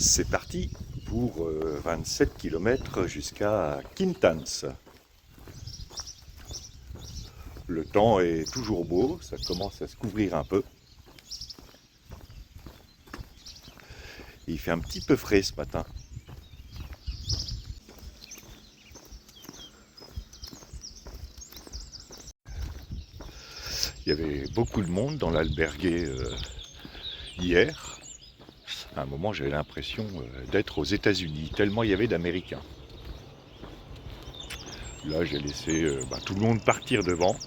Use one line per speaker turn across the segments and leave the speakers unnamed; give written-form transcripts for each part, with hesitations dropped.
C'est parti pour 27 km jusqu'à Quintans. Le temps est toujours beau, ça commence à se couvrir un peu. Il fait un petit peu frais ce matin. Il y avait beaucoup de monde dans l'albergué hier. À un moment, j'avais l'impression d'être aux États-Unis, tellement il y avait d'Américains. Là, j'ai laissé tout le monde partir devant.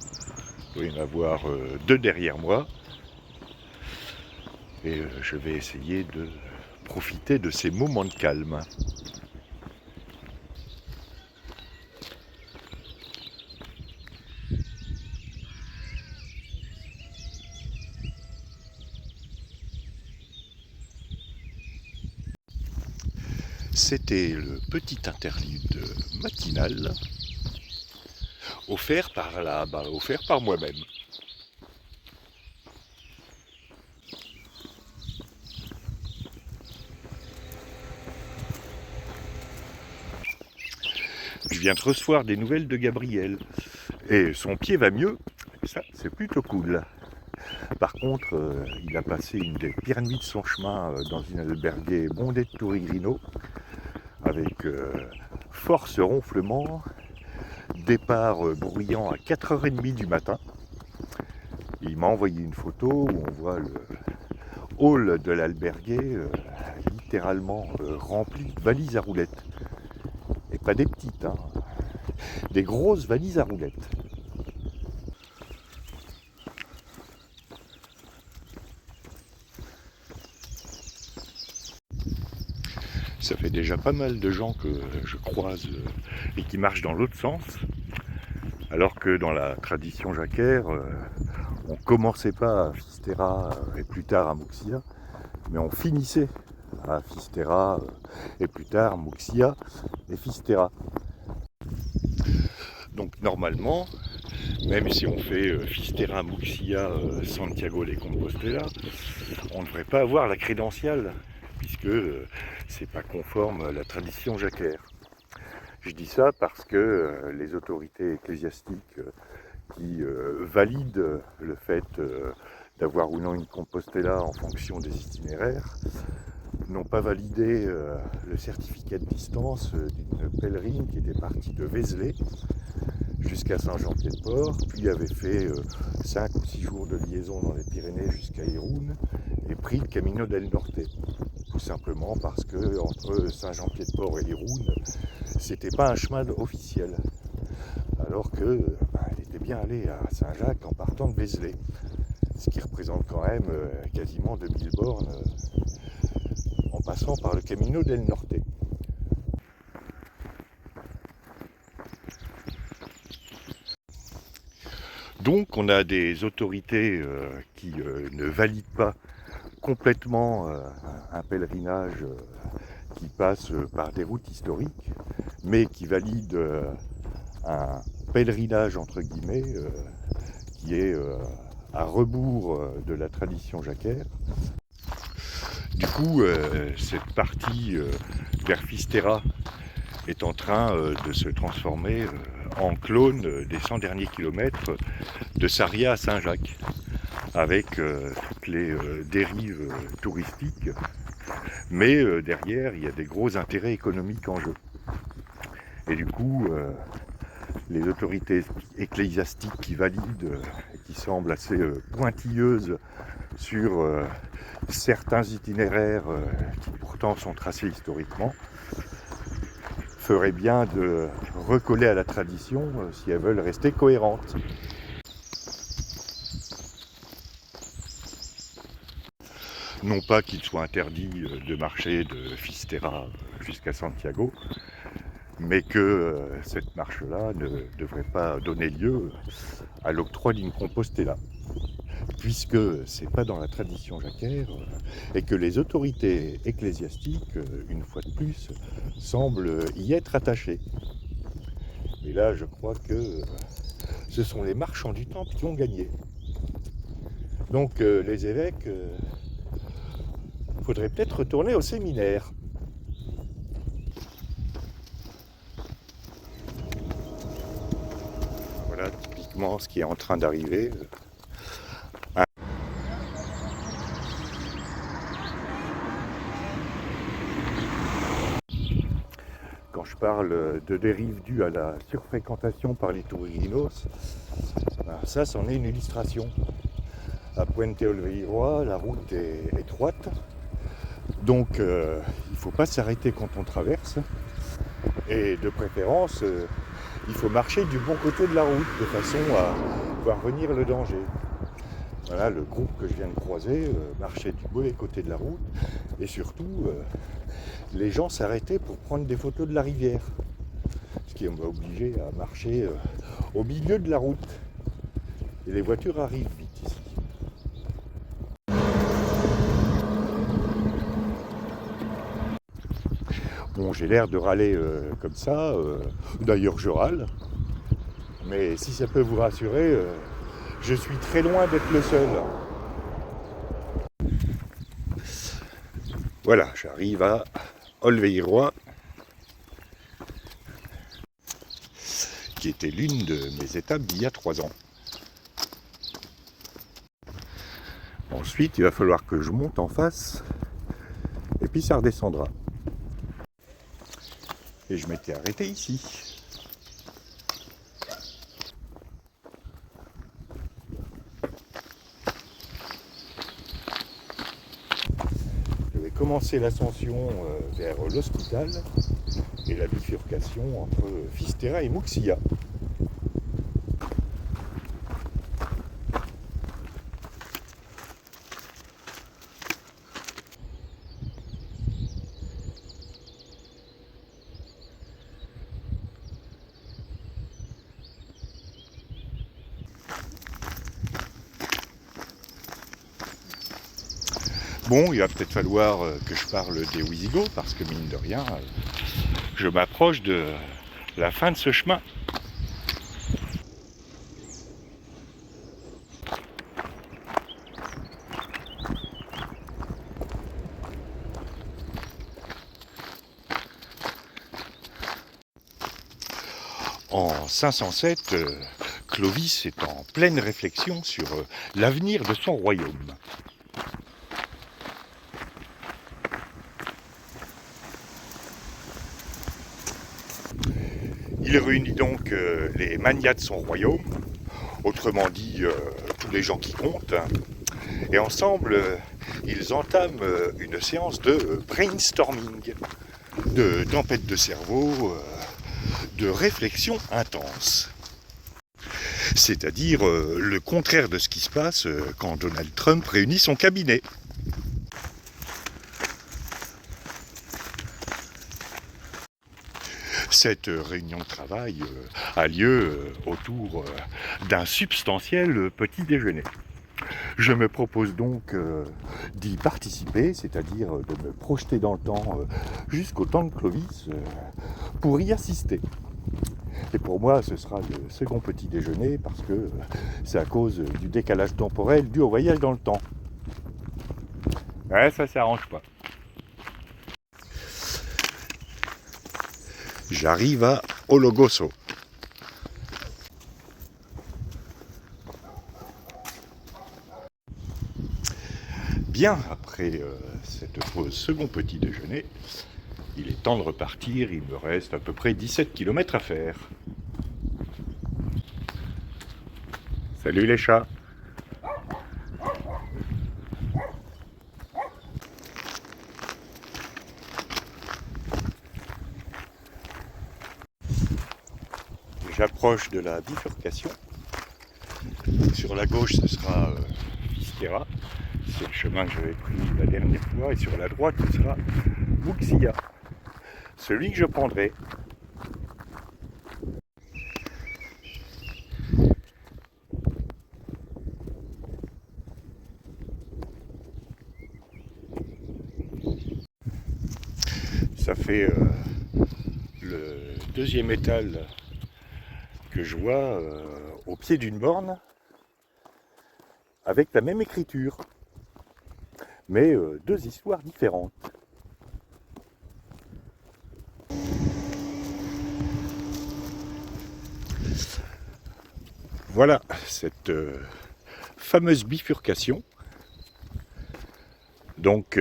Il doit y en avoir deux derrière moi. Et je vais essayer de profiter de ces moments de calme. C'était le petit interlude matinal offert par moi-même. Je viens de recevoir des nouvelles de Gabriel et son pied va mieux, et ça c'est plutôt cool. Par contre, il a passé une des pires nuits de son chemin dans une alberguée bondée de tourigrino avec force ronflement, départ bruyant à 4h30 du matin. Il m'a envoyé une photo où on voit le hall de l'albergué littéralement rempli de valises à roulettes. Et pas des petites, hein, des grosses valises à roulettes. Ça fait déjà pas mal de gens que je croise et qui marchent dans l'autre sens. Alors que dans la tradition jacquère, on commençait pas à Fisterra et plus tard à Muxia, mais on finissait à Fisterra et plus tard Muxia et Fisterra. Donc normalement, même si on fait Fisterra, Muxia, Santiago de Compostela, on ne devrait pas avoir la crédentiale, puisque c'est pas conforme à la tradition jacquère. Je dis ça parce que les autorités ecclésiastiques qui valident le fait d'avoir ou non une Compostela en fonction des itinéraires n'ont pas validé le certificat de distance d'une pèlerine qui était partie de Vézelay jusqu'à Saint-Jean-Pied-de-Port, puis avait fait 5 ou 6 jours de liaison dans les Pyrénées jusqu'à Irún et pris le Camino del Norte. Tout simplement parce que entre Saint-Jean-Pied-de-Port et Irún, c'était pas un chemin officiel. Alors que elle était bien allée à Saint-Jacques en partant de Vézelay, ce qui représente quand même quasiment 2000 bornes en passant par le Camino del Norte. Donc on a des autorités qui ne valident pas complètement un pèlerinage qui passe par des routes historiques, mais qui valident un pèlerinage entre guillemets qui est à rebours de la tradition jacquère. Du coup, cette partie vers Fisterra est en train de se transformer en clone des 100 derniers kilomètres de Sarria à Saint-Jacques, avec toutes les dérives touristiques, mais derrière il y a des gros intérêts économiques en jeu. Et du coup, les autorités ecclésiastiques qui valident et qui semblent assez pointilleuses sur certains itinéraires qui pourtant sont tracés historiquement, ferait bien de recoller à la tradition si elles veulent rester cohérentes. Non pas qu'il soit interdit de marcher de Fisterra jusqu'à Santiago, mais que cette marche-là ne devrait pas donner lieu à l'octroi d'une Compostela, puisque c'est pas dans la tradition jacquère et que les autorités ecclésiastiques, une fois de plus, semblent y être attachées. Et là, je crois que ce sont les marchands du temple qui ont gagné. Donc les évêques, faudrait peut-être retourner au séminaire. pense qui est en train d'arriver. Quand je parle de dérive due à la surfréquentation par les tourinos, ben ça c'en est une illustration. À Puente Olveiroa, la route est étroite, donc il ne faut pas s'arrêter quand on traverse, et de préférence, il faut marcher du bon côté de la route, de façon à voir venir le danger. Voilà, le groupe que je viens de croiser marchait du mauvais côté de la route, et surtout, les gens s'arrêtaient pour prendre des photos de la rivière, ce qui m'a obligé à marcher au milieu de la route. Et les voitures arrivent vite ici. Bon, j'ai l'air de râler comme ça, d'ailleurs je râle, mais si ça peut vous rassurer, je suis très loin d'être le seul. Voilà, j'arrive à Olveiroa, qui était l'une de mes étapes d'il y a 3 ans. Ensuite, il va falloir que je monte en face, et puis ça redescendra. Et je m'étais arrêté ici. Je vais commencer l'ascension vers l'hospital et la bifurcation entre Fisterra et Muxía. Bon, il va peut-être falloir que je parle des Wisigoths, parce que mine de rien, je m'approche de la fin de ce chemin. En 507, Clovis est en pleine réflexion sur l'avenir de son royaume. Il réunit donc les magnats de son royaume, autrement dit tous les gens qui comptent, et ensemble ils entament une séance de brainstorming, de tempête de cerveau, de réflexion intense. C'est-à-dire le contraire de ce qui se passe quand Donald Trump réunit son cabinet. Cette réunion de travail a lieu autour d'un substantiel petit déjeuner. Je me propose donc d'y participer, c'est-à-dire de me projeter dans le temps jusqu'au temps de Clovis pour y assister. Et pour moi, ce sera le second petit déjeuner parce que c'est à cause du décalage temporel dû au voyage dans le temps. Ouais, ça s'arrange pas. J'arrive à Ologoso. Bien, après cette pause second petit déjeuner, il est temps de repartir. Il me reste à peu près 17 km à faire. Salut les chats. J'approche de la bifurcation. Sur la gauche, ce sera Fisterra. C'est le chemin que j'avais pris la dernière fois. Et sur la droite, ce sera Muxía. Celui que je prendrai. Ça fait le deuxième étal que je vois au pied d'une borne avec la même écriture, mais deux histoires différentes. Voilà cette fameuse bifurcation. Donc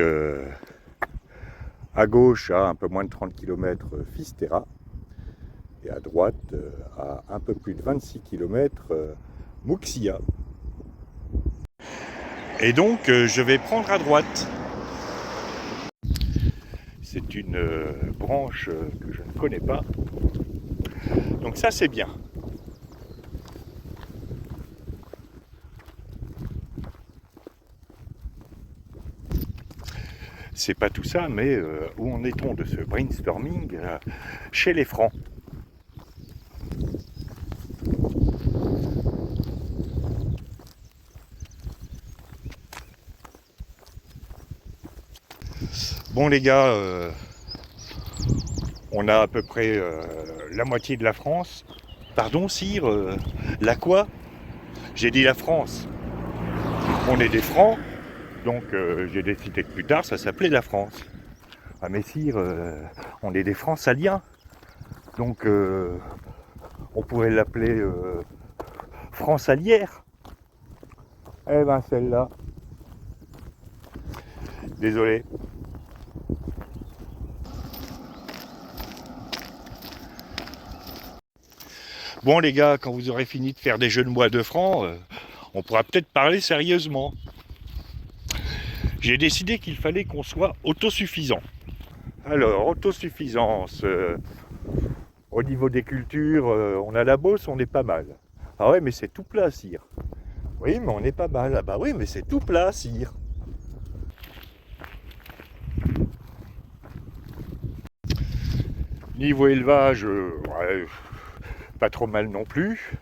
à gauche, à un peu moins de 30 km, Fisterra, et à droite, à un peu plus de 26 km, Muxia. Et donc je vais prendre à droite. C'est une branche que je ne connais pas. Donc ça c'est bien. C'est pas tout ça, mais où en est-on de ce brainstorming chez les Francs? Bon les gars, on a à peu près la moitié de la France. Pardon sire, la quoi? J'ai dit la France. On est des Francs, donc j'ai décidé que plus tard ça s'appelait la France. Ah mais sire, on est des Francaliens, donc on pourrait l'appeler Francalière. Eh ben celle-là. Désolé. Bon les gars, quand vous aurez fini de faire des jeux de mots à 2 francs, on pourra peut-être parler sérieusement. J'ai décidé qu'il fallait qu'on soit autosuffisant. Alors, autosuffisance, au niveau des cultures, on a la Beauce, on est pas mal. Ah ouais, mais c'est tout plat, sire. Oui, mais on est pas mal. Ah bah oui, mais c'est tout plat, sire. Niveau élevage, ouais, pas trop mal non plus.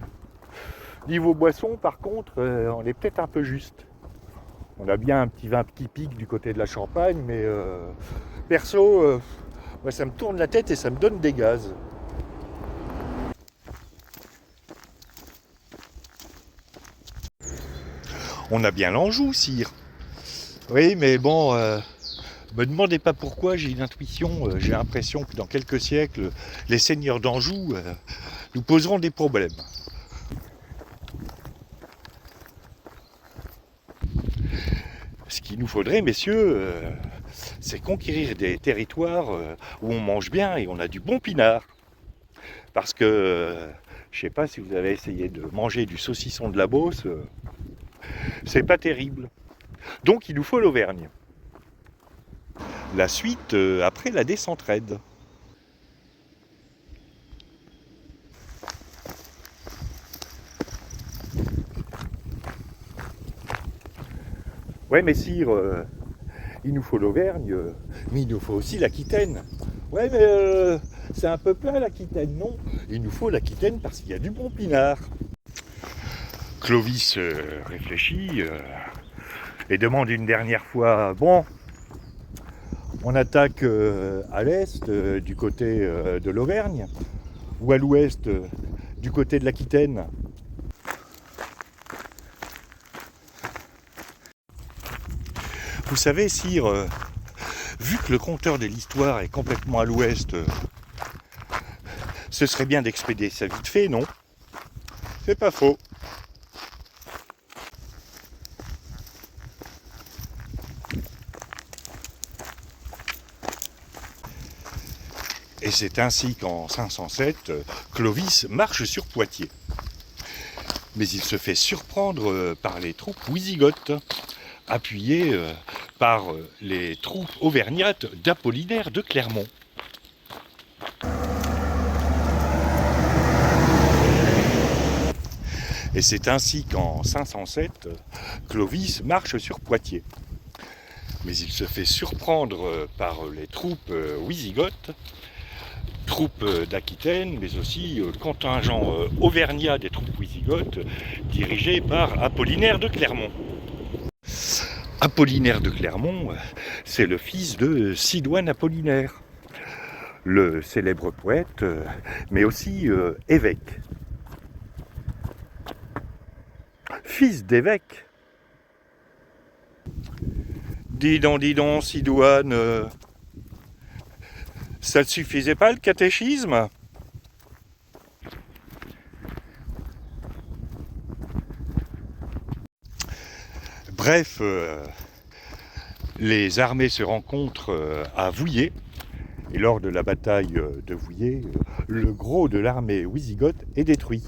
Niveau boisson, par contre, on est peut-être un peu juste. On a bien un petit vin typique du côté de la Champagne, mais perso, moi, ça me tourne la tête et ça me donne des gaz. On a bien l'Anjou, sire. Oui, mais bon, me demandez pas pourquoi, j'ai une intuition, j'ai l'impression que dans quelques siècles, les seigneurs d'Anjou nous poseront des problèmes. Ce qu'il nous faudrait, messieurs, c'est conquérir des territoires où on mange bien et on a du bon pinard. Parce que, je sais pas si vous avez essayé de manger du saucisson de la Beauce, c'est pas terrible. Donc il nous faut l'Auvergne. La suite, après la descente raide. Ouais, mais sire, il nous faut l'Auvergne, mais il nous faut aussi l'Aquitaine. Ouais, mais c'est un peu plein l'Aquitaine, non? Il nous faut l'Aquitaine parce qu'il y a du bon pinard. Clovis réfléchit et demande une dernière fois, bon, on attaque à l'est, du côté de l'Auvergne, ou à l'ouest, du côté de l'Aquitaine? Vous savez, sire, vu que le conteur de l'histoire est complètement à l'ouest, ce serait bien d'expédier ça vite fait, non? C'est pas faux. Et c'est ainsi qu'en 507, Clovis marche sur Poitiers. Mais il se fait surprendre par les troupes wisigothes, appuyées par les troupes auvergnates d'Apollinaire de Clermont. Et c'est ainsi qu'en 507, Clovis marche sur Poitiers. Mais il se fait surprendre par les troupes wisigothes, troupes d'Aquitaine, mais aussi le contingent auvergnat des troupes wisigothes, dirigé par Apollinaire de Clermont. Apollinaire de Clermont, c'est le fils de Sidoine Apollinaire, le célèbre poète, mais aussi évêque. Fils d'évêque. Dis donc, Sidoine, ça ne suffisait pas le catéchisme? Bref, les armées se rencontrent à Vouillers, et lors de la bataille de Vouillers, le gros de l'armée wisigothe est détruit.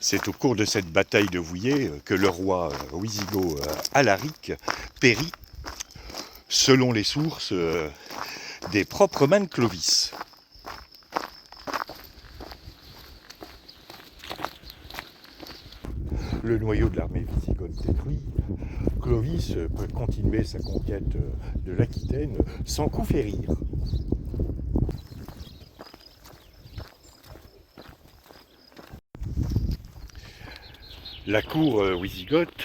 C'est au cours de cette bataille de Vouillers que le roi wisigoth Alaric périt, selon les sources, des propres mains de Clovis. Le noyau de l'armée wisigothe détruit, Clovis peut continuer sa conquête de l'Aquitaine sans coup férir. La cour wisigothe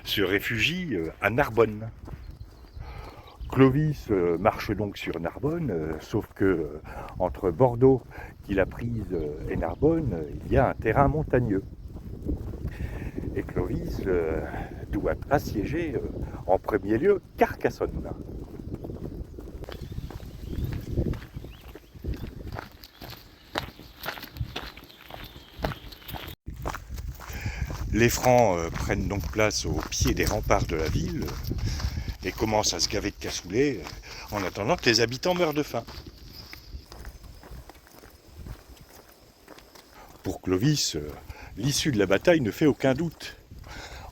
se réfugie à Narbonne. Clovis marche donc sur Narbonne, sauf que entre Bordeaux, qu'il a prise, et Narbonne, il y a un terrain montagneux. Et Clovis doit assiéger en premier lieu Carcassonne. Les Francs prennent donc place au pied des remparts de la ville et commencent à se gaver de cassoulet en attendant que les habitants meurent de faim. Pour Clovis, l'issue de la bataille ne fait aucun doute.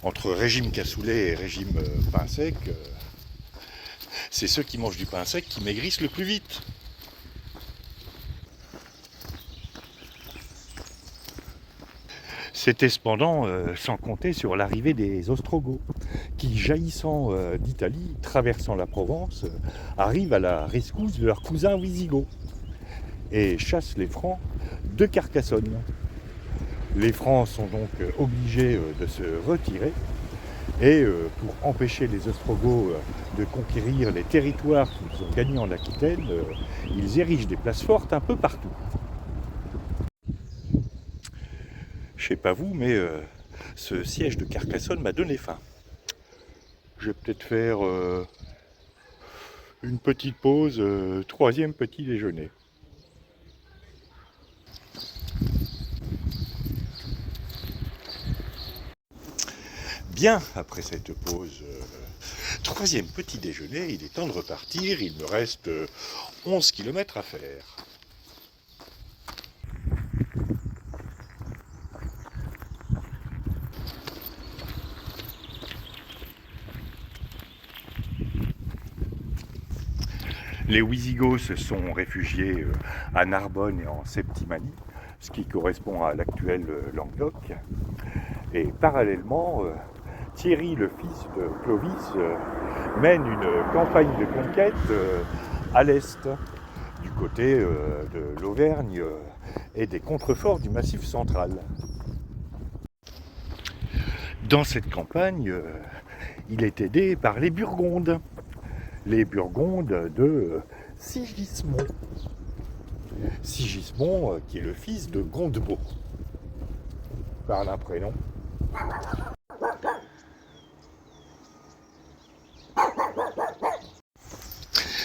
Entre régime cassoulet et régime pain sec, c'est ceux qui mangent du pain sec qui maigrissent le plus vite. C'était cependant sans compter sur l'arrivée des Ostrogoths, qui, jaillissant d'Italie, traversant la Provence, arrivent à la rescousse de leurs cousins wisigoths et chassent les Francs de Carcassonne. Les Francs sont donc obligés de se retirer et pour empêcher les Ostrogoths de conquérir les territoires qu'ils ont gagnés en Aquitaine, ils érigent des places fortes un peu partout. Je sais pas vous, mais ce siège de Carcassonne m'a donné faim. Je vais peut-être faire une petite pause, troisième petit déjeuner. Bien, après cette pause, troisième petit déjeuner, il est temps de repartir. Il me reste 11 km à faire. Les Wisigoths se sont réfugiés à Narbonne et en Septimanie, ce qui correspond à l'actuel Languedoc. Et parallèlement, Thierry, le fils de Clovis, mène une campagne de conquête à l'est, du côté de l'Auvergne et des contreforts du Massif central. Dans cette campagne, il est aidé par les Burgondes. Les Burgondes de Sigismond. Sigismond, qui est le fils de Gondebaud. Par un prénom.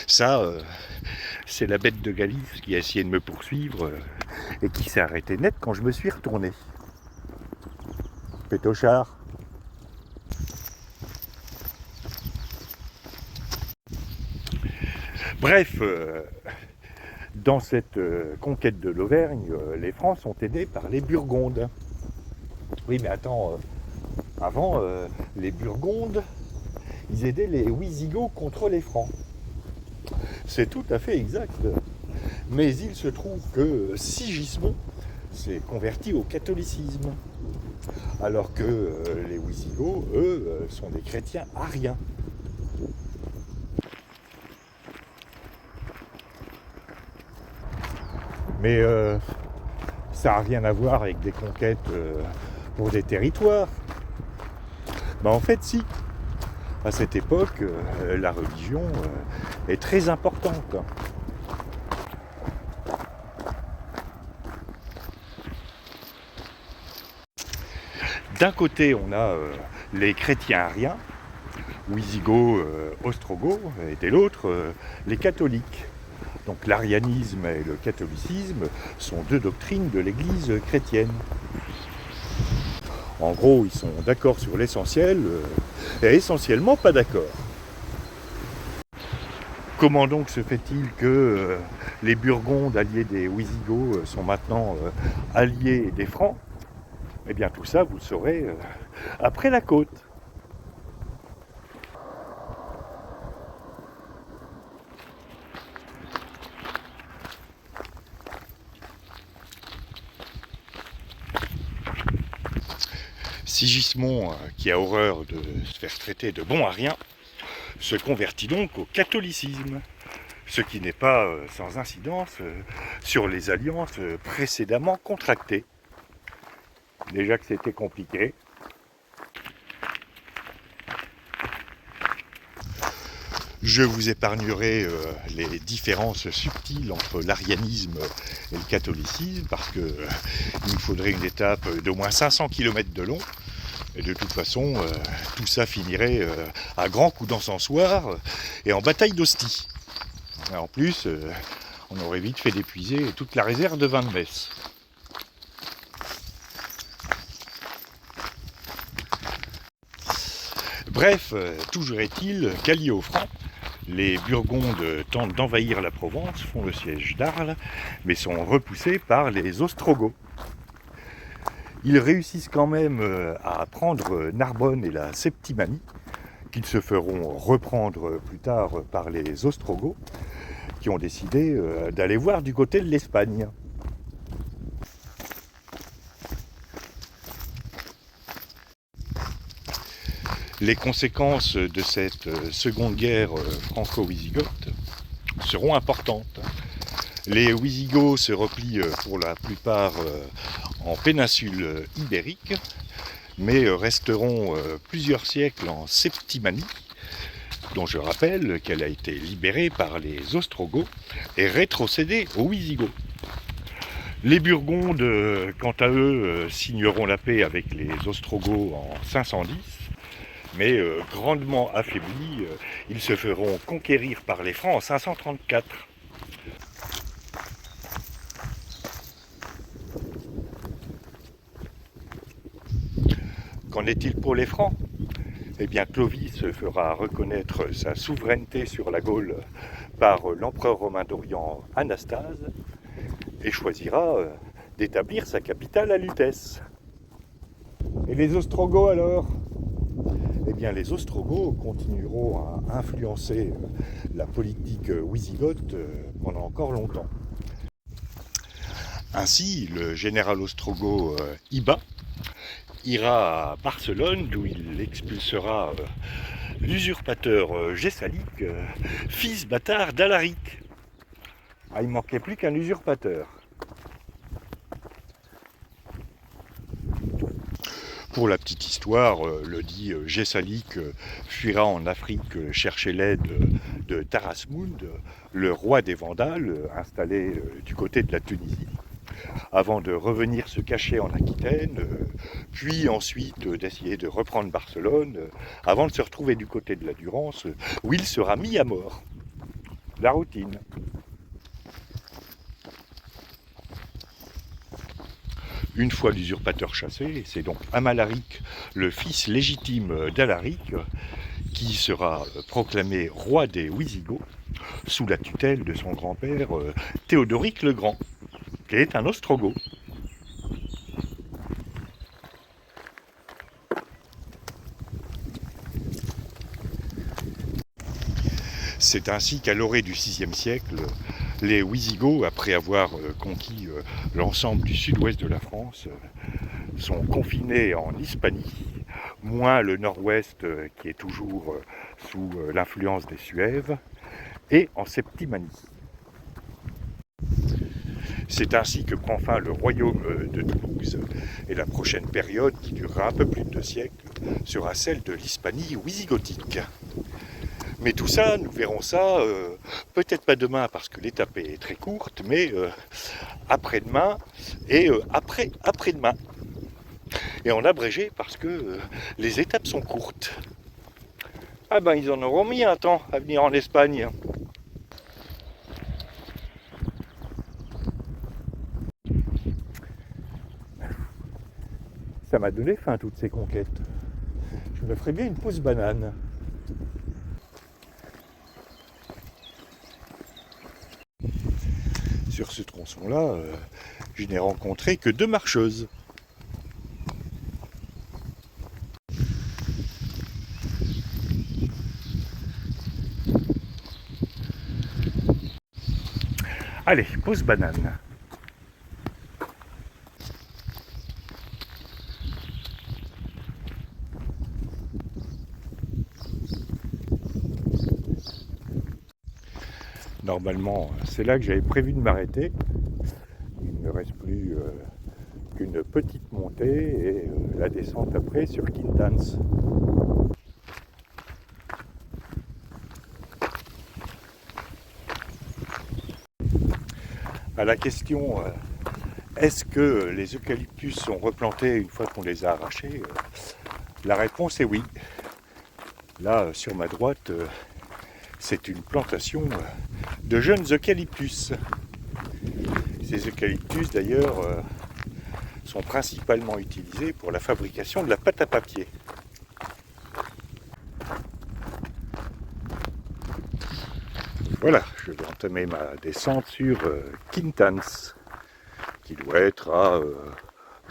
Ça, c'est la bête de Galice qui a essayé de me poursuivre et qui s'est arrêtée net quand je me suis retourné. Pétochard. Bref, dans cette conquête de l'Auvergne, les Francs sont aidés par les Burgondes. Oui, mais attends, avant, les Burgondes, ils aidaient les Wisigoths contre les Francs. C'est tout à fait exact. Mais il se trouve que Sigismond s'est converti au catholicisme, alors que les Wisigoths, eux, sont des chrétiens ariens. Mais ça n'a rien à voir avec des conquêtes pour des territoires. Ben, en fait, si. À cette époque, la religion est très importante. D'un côté, on a les chrétiens ariens, Wisigoths, Ostrogoths, et de l'autre, les catholiques. Donc l'arianisme et le catholicisme sont deux doctrines de l'Église chrétienne. En gros, ils sont d'accord sur l'essentiel et essentiellement pas d'accord. Comment donc se fait-il que les Burgondes alliés des Wisigoths sont maintenant alliés des Francs? Eh bien tout ça, vous le saurez après la côte. Sigismond, qui a horreur de se faire traiter de bon à rien, se convertit donc au catholicisme, ce qui n'est pas sans incidence sur les alliances précédemment contractées. Déjà que c'était compliqué. Je vous épargnerai les différences subtiles entre l'arianisme et le catholicisme, parce qu'il nous faudrait une étape d'au moins 500 km de long. Et de toute façon, tout ça finirait à grands coups d'encensoir et en bataille d'hostie. En plus, on aurait vite fait d'épuiser toute la réserve de vin de messe. Bref, toujours est-il qu'alliés aux Francs, les Burgondes tentent d'envahir la Provence, font le siège d'Arles, mais sont repoussés par les Ostrogoths. Ils réussissent quand même à prendre Narbonne et la Septimanie, qu'ils se feront reprendre plus tard par les Ostrogoths, qui ont décidé d'aller voir du côté de l'Espagne. Les conséquences de cette seconde guerre franco-wisigothe seront importantes. Les Wisigoths se replient pour la plupart en péninsule ibérique, mais resteront plusieurs siècles en Septimanie, dont je rappelle qu'elle a été libérée par les Ostrogoths et rétrocédée aux Wisigoths. Les Burgondes, quant à eux, signeront la paix avec les Ostrogoths en 510, mais grandement affaiblis, ils se feront conquérir par les Francs en 534. Qu'en est-il pour les Francs? Eh bien, Clovis fera reconnaître sa souveraineté sur la Gaule par l'empereur romain d'Orient Anastase et choisira d'établir sa capitale à Lutèce. Et les Ostrogoths alors? Eh bien, les Ostrogoths continueront à influencer la politique wisigothe pendant encore longtemps. Ainsi, le général ostrogoth Iba ira à Barcelone, d'où il expulsera l'usurpateur Gessalic, fils bâtard d'Alaric. Ah, il ne manquait plus qu'un usurpateur. Pour la petite histoire, le dit Gessalic fuira en Afrique chercher l'aide de Tarasmund, le roi des Vandales, installé du côté de la Tunisie, avant de revenir se cacher en Aquitaine, puis ensuite d'essayer de reprendre Barcelone, avant de se retrouver du côté de la Durance, où il sera mis à mort. La routine. Une fois l'usurpateur chassé, c'est donc Amalaric, le fils légitime d'Alaric, qui sera proclamé roi des Wisigoths, sous la tutelle de son grand-père Théodoric le Grand, qui est un Ostrogoth. C'est ainsi qu'à l'orée du VIe siècle, les Wisigoths, après avoir conquis l'ensemble du sud-ouest de la France, sont confinés en Hispanie, moins le nord-ouest qui est toujours sous l'influence des Suèves, et en Septimanie. C'est ainsi que prend fin le royaume de Toulouse, et la prochaine période, qui durera un peu plus de 2 siècles, sera celle de l'Hispanie wisigothique. Mais tout ça, nous verrons ça, peut-être pas demain parce que l'étape est très courte, mais après-demain et après-demain. Et en abrégé parce que les étapes sont courtes. Ah ben ils en auront mis un temps à venir en Espagne. Ça m'a donné faim toutes ces conquêtes. Je me ferais bien une pause banane. Sur ce tronçon-là, je n'ai rencontré que 2 marcheuses. Allez, pause banane. Normalement, c'est là que j'avais prévu de m'arrêter. Il ne me reste plus qu'une petite montée et la descente après sur Quintans. À la question est-ce que les eucalyptus sont replantés une fois qu'on les a arrachés, la réponse est oui. Là, sur ma droite, c'est une plantation de jeunes eucalyptus. Ces eucalyptus, d'ailleurs, sont principalement utilisés pour la fabrication de la pâte à papier. Voilà, je vais entamer ma descente sur Quintans, qui doit être à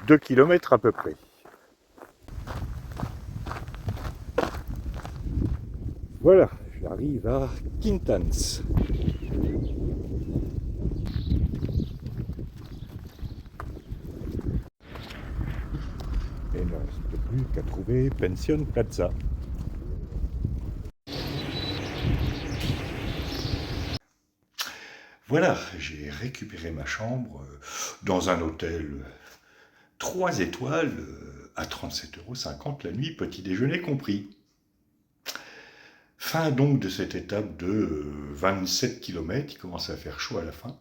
2 km à peu près. Voilà, j'arrive à Quintans. Et il ne reste plus qu'à trouver Pension Plaza. Voilà, j'ai récupéré ma chambre dans un hôtel 3 étoiles à 37,50 € la nuit, petit déjeuner compris. Fin donc de cette étape de 27 km, il commence à faire chaud à la fin.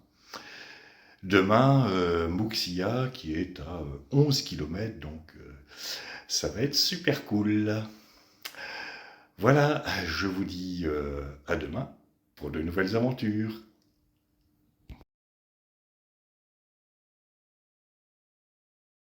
Demain, Muxia qui est à 11 km, donc ça va être super cool. Voilà, je vous dis à demain pour de nouvelles aventures.